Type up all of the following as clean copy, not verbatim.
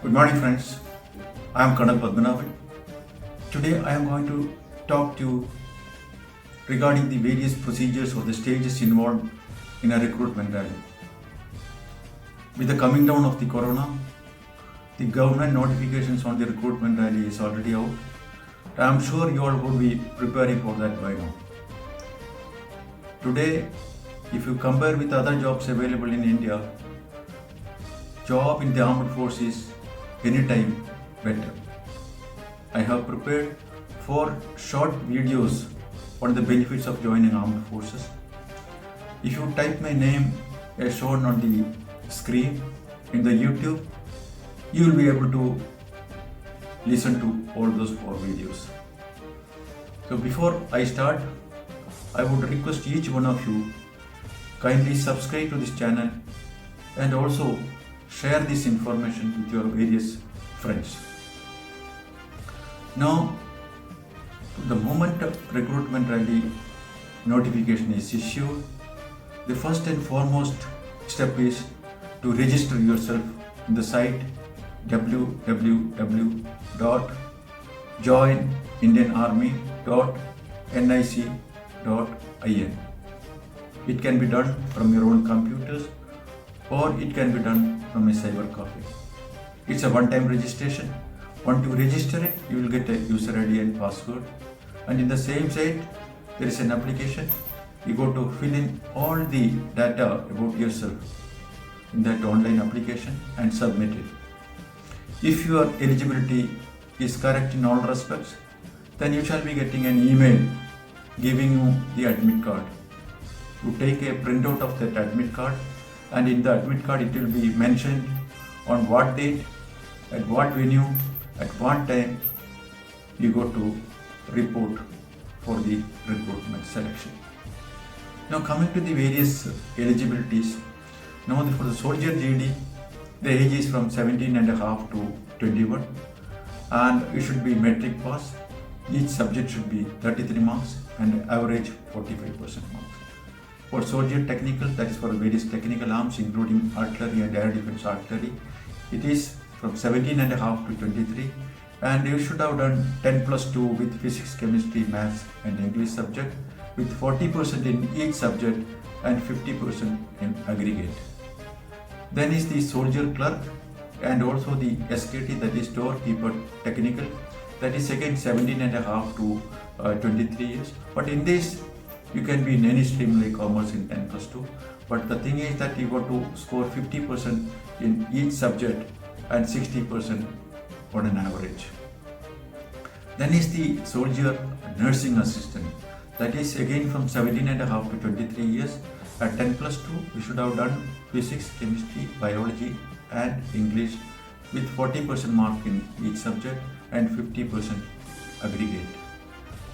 Good morning, friends. I am Kanak Padmanabhan. Today, I am going to talk to you regarding the various procedures or the stages involved in a recruitment rally. With the coming down of the corona, the government notifications on the recruitment rally is already out. I am sure you all would be preparing for that by now. Today, if you compare with other jobs available in India, job in the armed force is anytime better. I have prepared 4 short videos on the benefits of joining armed forces. If you type my name as shown on the screen in the YouTube, you will be able to listen to all those 4 videos. So before I start, I would request each one of you kindly subscribe to this channel and also share this information with your various friends. Now, the moment recruitment rally notification is issued, the first and foremost step is to register yourself in the site www.joinindianarmy.nic.in. It can be done from your own computers or it can be done from a cyber cafe. It's a one-time registration. Once you register it, you will get a user ID and password. And in the same site, there is an application. You go to fill in all the data about yourself in that online application and submit it. If your eligibility is correct in all respects, then you shall be getting an email giving you the admit card. You take a printout of that admit card, and in the admit card it will be mentioned on what date, at what venue, at what time you go to report for the recruitment selection. Now coming to the various eligibilities, now for the soldier GD, the age is from 17 and a half to 21 and it should be metric pass. Each subject should be 33 marks and average 45% marks. For soldier technical, that is for various technical arms including artillery and air defense artillery, it is from 17 and a half to 23 and you should have done 10 plus 2 with physics, chemistry, maths and English subject with 40% in each subject and 50% in aggregate. Then is the soldier clerk and also the SKT, that is storekeeper technical, that is again 17 and a half to 23 years. But in this, you can be in any stream like commerce in 10 plus 2. But the thing is that you got to score 50% in each subject and 60% on an average. Then is the soldier nursing assistant. That is again from 17 and a half to 23 years. At 10 plus 2, you should have done physics, chemistry, biology and English with 40% mark in each subject and 50% aggregate.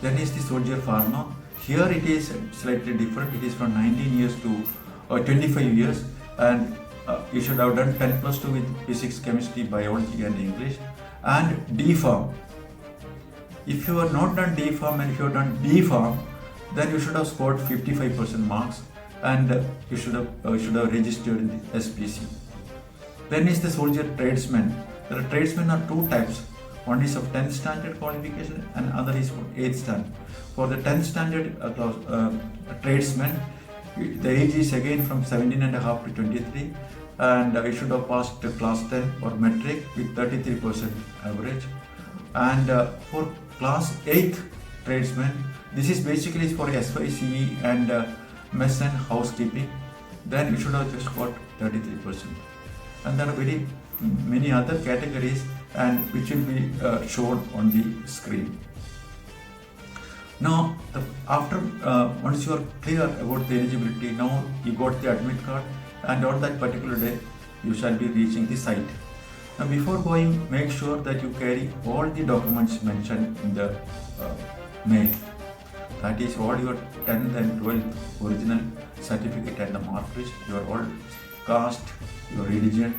Then is the soldier pharma. Here it is slightly different. It is from 19 years to 25 years and you should have done 10 plus 2 with physics, chemistry, biology and English and D Pharm. If you have not done D Pharm and if you have done B Pharm, then you should have scored 55% marks and you should have registered in the SPC. Then is the soldier tradesman. The tradesmen are 2 types. One is of 10th standard qualification and other is for 8th standard. For the 10th standard tradesman, the age is again from 17 and a half to 23 and you should have passed class 10 or metric with 33% average. And for class 8 tradesman, this is basically for SYCE and mess and housekeeping, then you should have just got 33%. And there are very many other categories and which will be shown on the screen. Now, after once you are clear about the eligibility, now you got the admit card and on that particular day you shall be reaching the site. Now before going, make sure that you carry all the documents mentioned in the mail. That is all your 10th and 12th original certificate and the mark list, your all caste, your religion,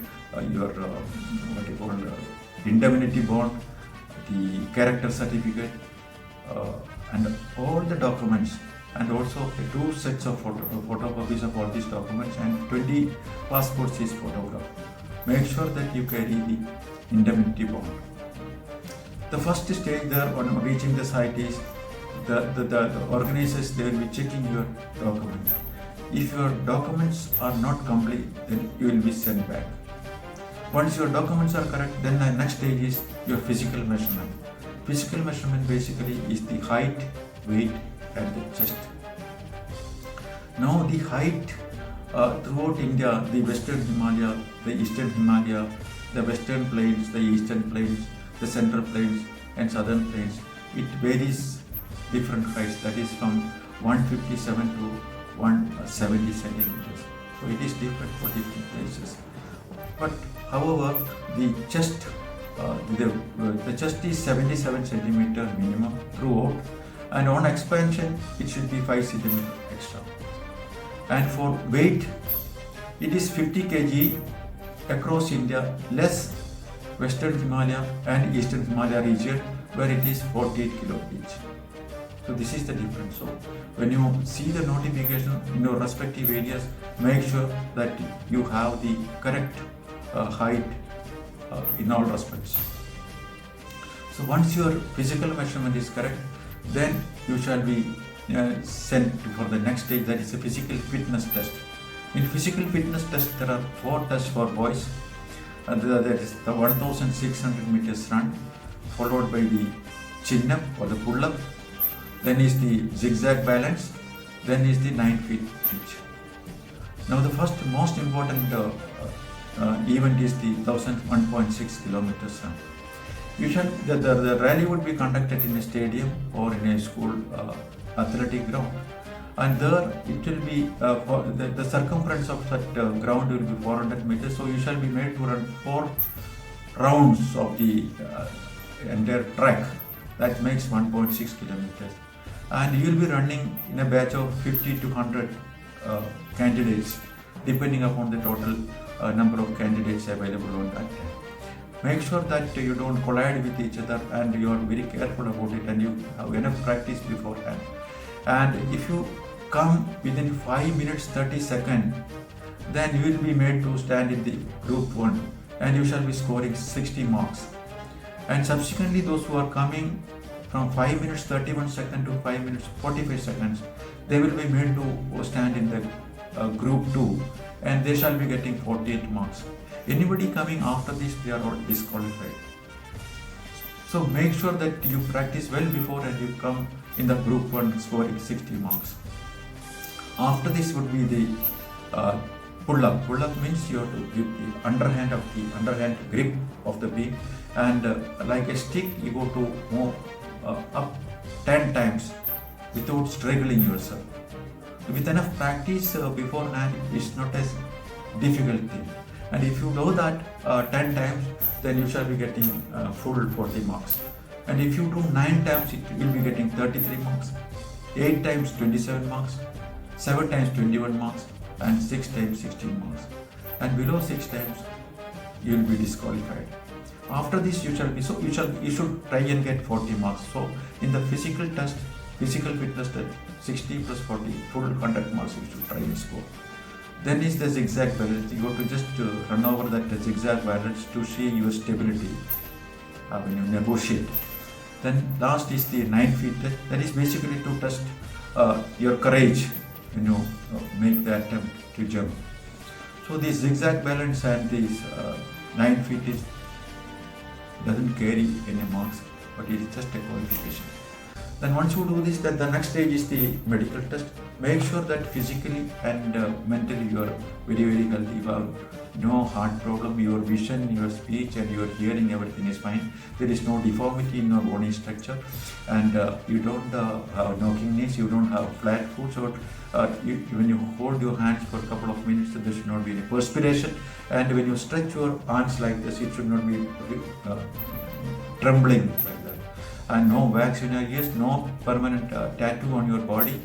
your indemnity bond, the character certificate, and all the documents, and also 2 sets of photocopies of all these documents and 20 passport size photograph. make sure that you carry the indemnity bond. The first stage there on reaching the site is the organizers, they will be checking your documents. If your documents are not complete, then you will be sent back. Once your documents are correct, then the next stage is your physical measurement. Physical measurement basically is the height, weight and the chest. Now the height throughout India, the Western Himalaya, the Eastern Himalaya, the Western Plains, the Eastern Plains, the Central Plains and Southern Plains, it varies different heights, that is from 157 to 170 centimeters. So it is different for different places. But however, the chest is 77 centimeter minimum throughout, and on expansion it should be 5 centimeter extra. And for weight, it is 50 kg across India, less Western Himalaya and Eastern Himalaya region where it is 48 kg each. So this is the difference. So when you see the notification in your respective areas, make sure that you have the correct height in all respects. So once your physical measurement is correct, then you shall be sent for the next stage, that is a physical fitness test. In physical fitness test, there are 4 tests for boys. That is the 1600 meters run, followed by the chin up or the pull up, then is the zigzag balance, then is the 9 feet pitch. Now the first most important event is the 1.6 kilometers run. The rally would be conducted in a stadium or in a school athletic ground, and there it will be the circumference of that ground will be 400 meters. So you shall be made to run 4 rounds of the entire track. That makes 1.6 kilometers, and you will be running in a batch of 50 to 100 candidates, depending upon the total number of candidates available on that time. Make sure that you don't collide with each other and you are very careful about it, and you have enough practice beforehand. And if you come within 5 minutes 30 seconds, then you will be made to stand in the group 1 and you shall be scoring 60 marks. And subsequently, those who are coming from 5 minutes 31 seconds to 5 minutes 45 seconds, they will be made to stand in the group 2 and they shall be getting 48 marks. Anybody coming after this, they are all disqualified. So make sure that you practice well before and you come in the group 1 scoring 60 marks. After this would be the pull-up. Pull-up means you have to give the underhand grip of the beam, and like a stick you go to move up 10 times without struggling yourself. With enough practice beforehand, it's not as difficult thing. And if you do that 10 times, then you shall be getting full 40 marks. And if you do 9 times, it will be getting 33 marks. 8 times 27 marks, 7 times 21 marks, and 6 times 16 marks. And below 6 times, you will be disqualified. After this, you should try and get 40 marks. So in the physical fitness test, 60 plus 40, full 100 marks you should try and score. Then is the zigzag balance. You have to just run over that zigzag balance to see your stability when you negotiate. Then last is the 9 feet test. That is basically to test your courage when you make the attempt to jump. So this zigzag balance and this 9 feet doesn't carry any marks, but it is just a qualification. Then once you do this, then the next stage is the medical test. Make sure that physically and mentally you are very, very healthy. You have no heart problem, your vision, your speech and your hearing, everything is fine. There is no deformity in your body structure, and you don't have knocking knees, you don't have flat foot. So when you hold your hands for a couple of minutes, there should not be any perspiration. And when you stretch your arms like this, it should not be trembling like that. And no wax in your ears, no permanent tattoo on your body.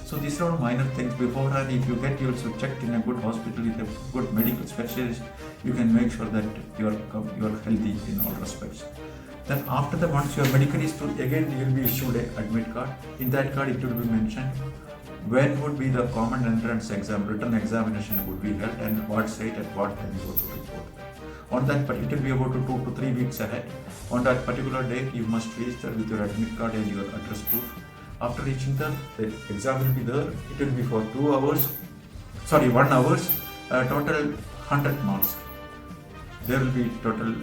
So these are all minor things. Beforehand, if you get yourself checked in a good hospital with a good medical specialist, you can make sure that you are healthy in all respects. Then after that, once your medical is through, again you will be issued an admit card. In that card, it will be mentioned when would be the common entrance exam, written examination would be held, and what site at what time you go to report. On that, it will be about 2 to 3 weeks ahead. On that particular date, you must reach there with your admit card and your address proof. After reaching there, the exam will be there. It will be for 1 hour, total 100 marks. There will be total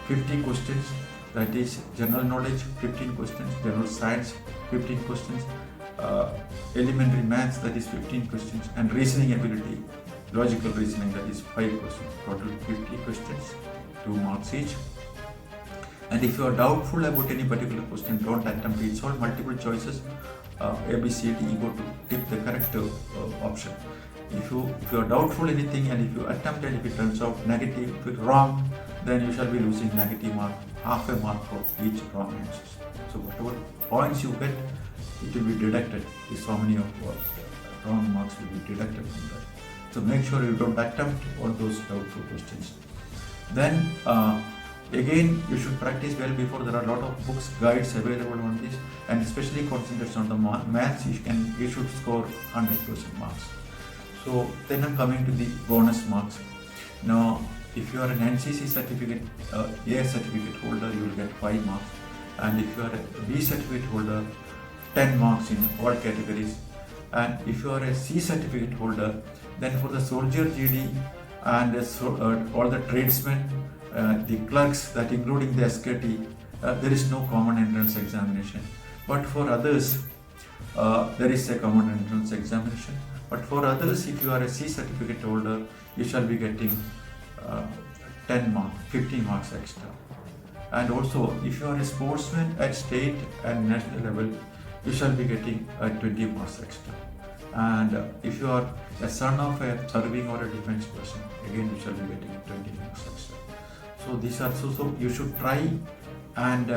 50 questions, that is general knowledge 15 questions, general science 15 questions, elementary maths, that is 15 questions, and reasoning ability, logical reasoning, that is 5 questions. Total 50 questions, 2 marks each. And if you are doubtful about any particular question, don't attempt it. It's all multiple choices, A, B, C, D. You go to tick the correct option. If you are doubtful anything, and if you attempt and if it turns out negative, if it's wrong, then you shall be losing negative mark, half a mark for each wrong answers. So whatever points you get, it will be deducted. So many of wrong marks will be deducted from that. So make sure you don't attempt all those doubtful questions. Then again, you should practice well before. There are a lot of books, guides available on this, and especially concentrate on the maths. You should score 100% marks. So then I'm coming to the bonus marks. Now, if you are an NCC certificate, A certificate holder, you will get 5 marks, and if you are a B certificate holder, 10 marks in all categories. And if you are a C certificate holder, then for the soldier GD and all the tradesmen, the clerks, that including the SKT, there is no common entrance examination. But for others, there is a common entrance examination. But for others, if you are a C certificate holder, you shall be getting 10 marks, 15 marks extra. And also, if you are a sportsman at state and national level, you shall be getting 20 marks extra. And if you are a son of a serving or a defense person, again you shall be getting 20 marks extra. So these are so you should try and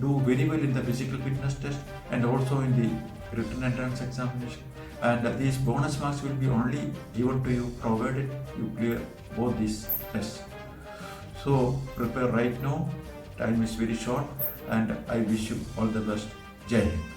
do very well in the physical fitness test and also in the written entrance examination. And these bonus marks will be only given to you provided you clear both these tests. So prepare right now. Time is very short, and I wish you all the best. Jai Hind.